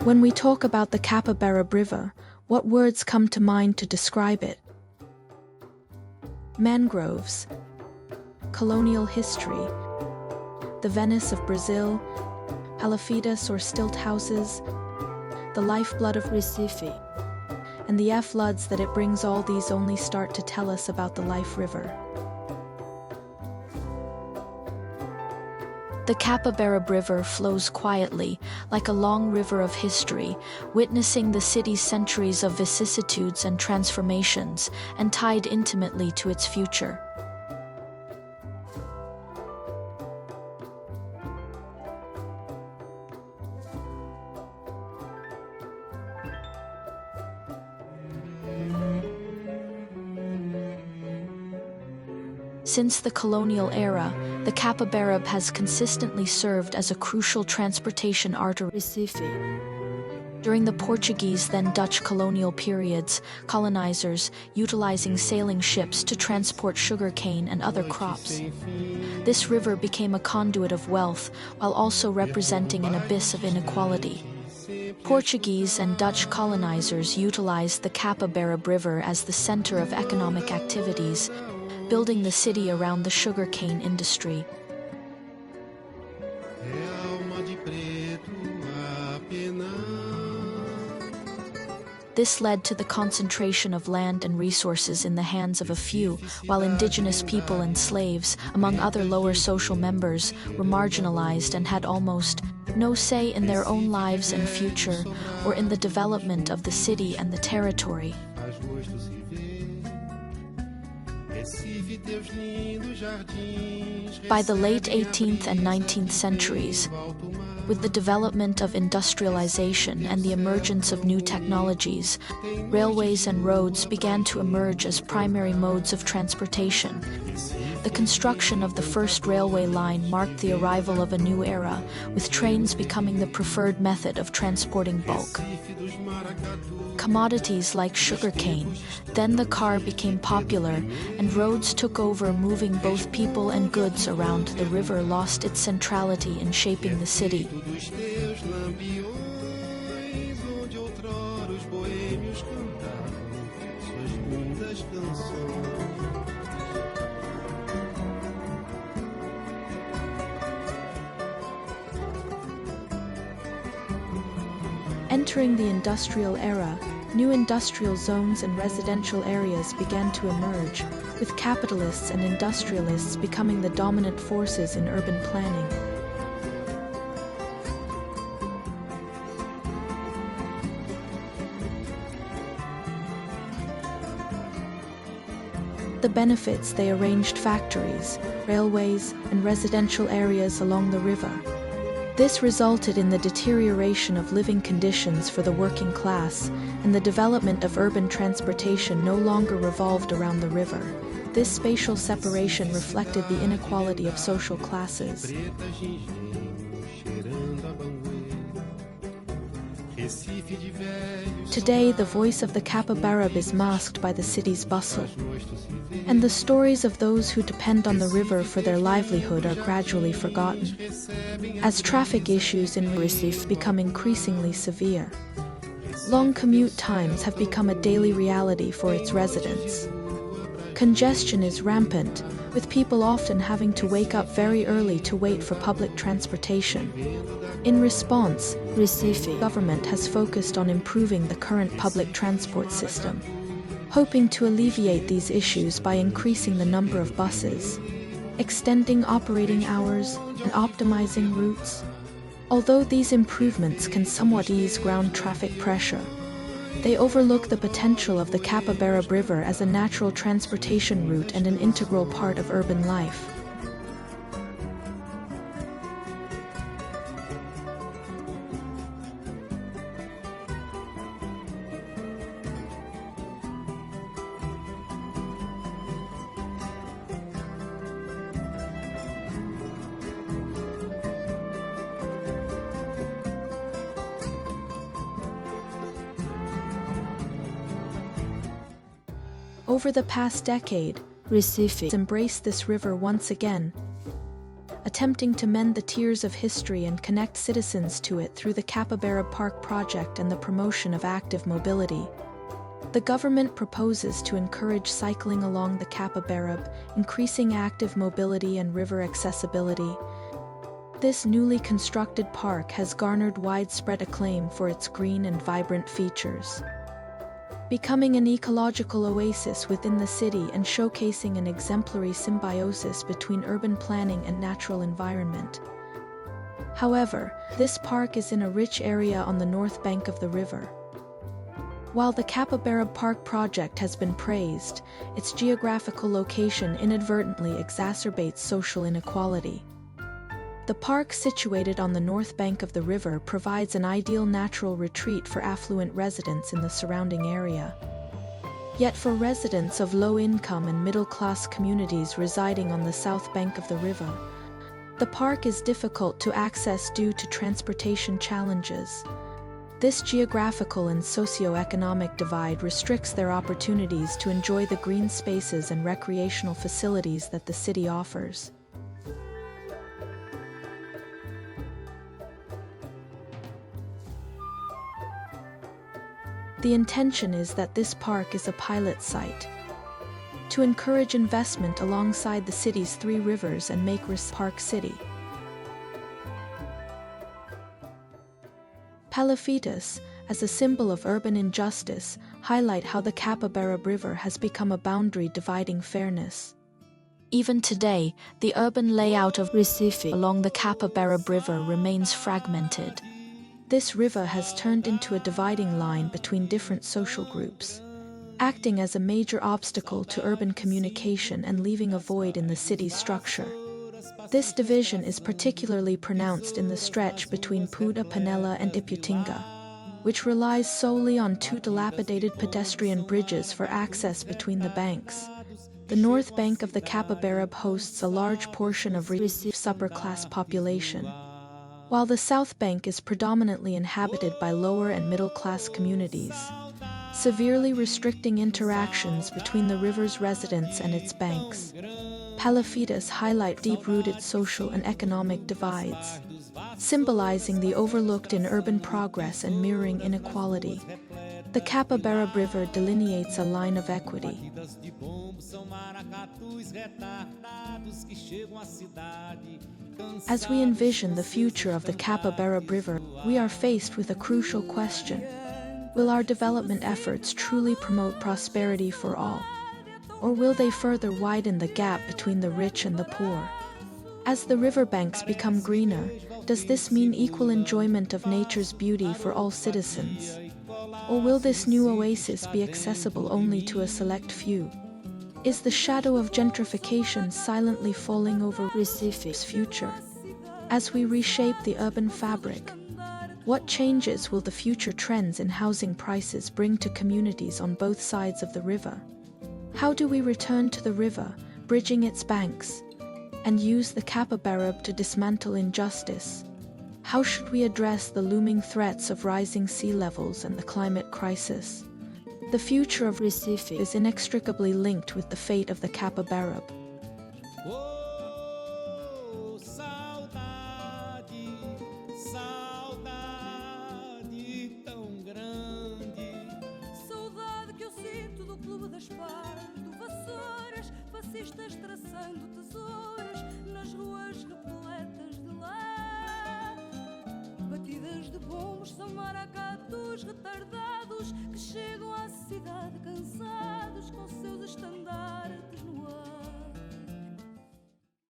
When we talk about the Capibaribe River, what words come to mind to describe it? Mangroves, colonial history, the Venice of Brazil, palafitas or stilt houses, the lifeblood of Recife, and the floods that it brings, all these only start to tell us about the life river. The Capibaribe River flows quietly, like a long river of history, witnessing the city's centuries of vicissitudes and transformations, and tied intimately to its future. Since the colonial era, the Capibaribe has consistently served as a crucial transportation artery. Recife. During the Portuguese, then Dutch colonial periods, colonizers utilizing sailing ships to transport sugarcane and other crops. This river became a conduit of wealth while also representing an abyss of inequality. Portuguese and Dutch colonizers utilized the Capibaribe River as the center of economic activities, building the city around the sugarcane industry. This led to the concentration of land and resources in the hands of a few, while indigenous people and slaves, among other lower social members, were marginalized and had almost no say in their own lives and future, or in the development of the city and the territory. By the late 18th and 19th centuries, with the development of industrialization and the emergence of new technologies, railways and roads began to emerge as primary modes of transportation. The construction of the first railway line marked the arrival of a new era, with trains becoming the preferred method of transporting bulk commodities like sugarcane. Then the car became popular, and roads took over, moving both people and goods around. The river lost its centrality in shaping the city. Entering the industrial era, new industrial zones and residential areas began to emerge, with capitalists and industrialists becoming the dominant forces in urban planning. The benefits: they arranged factories, railways, and residential areas along the river. This resulted in the deterioration of living conditions for the working class, and the development of urban transportation no longer revolved around the river. This spatial separation reflected the inequality of social classes. Today, the voice of the Capibaribe is masked by the city's bustle, and the stories of those who depend on the river for their livelihood are gradually forgotten, as traffic issues in Recife become increasingly severe. Long commute times have become a daily reality for its residents. Congestion is rampant, with people often having to wake up very early to wait for public transportation. In response, Recife government has focused on improving the current public transport system, hoping to alleviate these issues by increasing the number of buses, extending operating hours, and optimizing routes. Although these improvements can somewhat ease ground traffic pressure, they overlook the potential of the Capibaribe River as a natural transportation route and an integral part of urban life. Over the past decade, Recife embraced this river once again, attempting to mend the tears of history and connect citizens to it through the Capibaribe Park project and the promotion of active mobility. The government proposes to encourage cycling along the Capibaribe, increasing active mobility and river accessibility. This newly constructed park has garnered widespread acclaim for its green and vibrant features, becoming an ecological oasis within the city and showcasing an exemplary symbiosis between urban planning and natural environment. However, this park is in a rich area on the north bank of the river. While the Capibaribe Park project has been praised, its geographical location inadvertently exacerbates social inequality. The park, situated on the north bank of the river, provides an ideal natural retreat for affluent residents in the surrounding area. Yet for residents of low-income and middle-class communities residing on the south bank of the river, the park is difficult to access due to transportation challenges. This geographical and socio-economic divide restricts their opportunities to enjoy the green spaces and recreational facilities that the city offers. The intention is that this park is a pilot site to encourage investment alongside the city's three rivers and make Recife Park City. Palafitas, as a symbol of urban injustice, highlight how the Capibaribe River has become a boundary dividing fairness. Even today, the urban layout of Recife along the Capibaribe River remains fragmented. This river has turned into a dividing line between different social groups, acting as a major obstacle to urban communication and leaving a void in the city's structure. This division is particularly pronounced in the stretch between Puda Panela and Iputinga, which relies solely on two dilapidated pedestrian bridges for access between the banks. The north bank of the Capibaribe hosts a large portion of Recife's upper-class population, while the south bank is predominantly inhabited by lower and middle-class communities, severely restricting interactions between the river's residents and its banks. Palafitas highlight deep-rooted social and economic divides, symbolizing the overlooked in urban progress and mirroring inequality. The Capibaribe River delineates a line of equity. As we envision the future of the Capibaribe River, we are faced with a crucial question. Will our development efforts truly promote prosperity for all? Or will they further widen the gap between the rich and the poor? As the riverbanks become greener, does this mean equal enjoyment of nature's beauty for all citizens? Or will this new oasis be accessible only to a select few? Is the shadow of gentrification silently falling over Recife's future? As we reshape the urban fabric, what changes will the future trends in housing prices bring to communities on both sides of the river? How do we return to the river, bridging its banks, and use the Capibaribe to dismantle injustice? How should we address the looming threats of rising sea levels and the climate crisis? The future of Recife is inextricably linked with the fate of the Capibaribe. Fascistas traçando tesouras nas ruas repletas de lá. Batidas de bombos são maracatus retardados que chegam à cidade.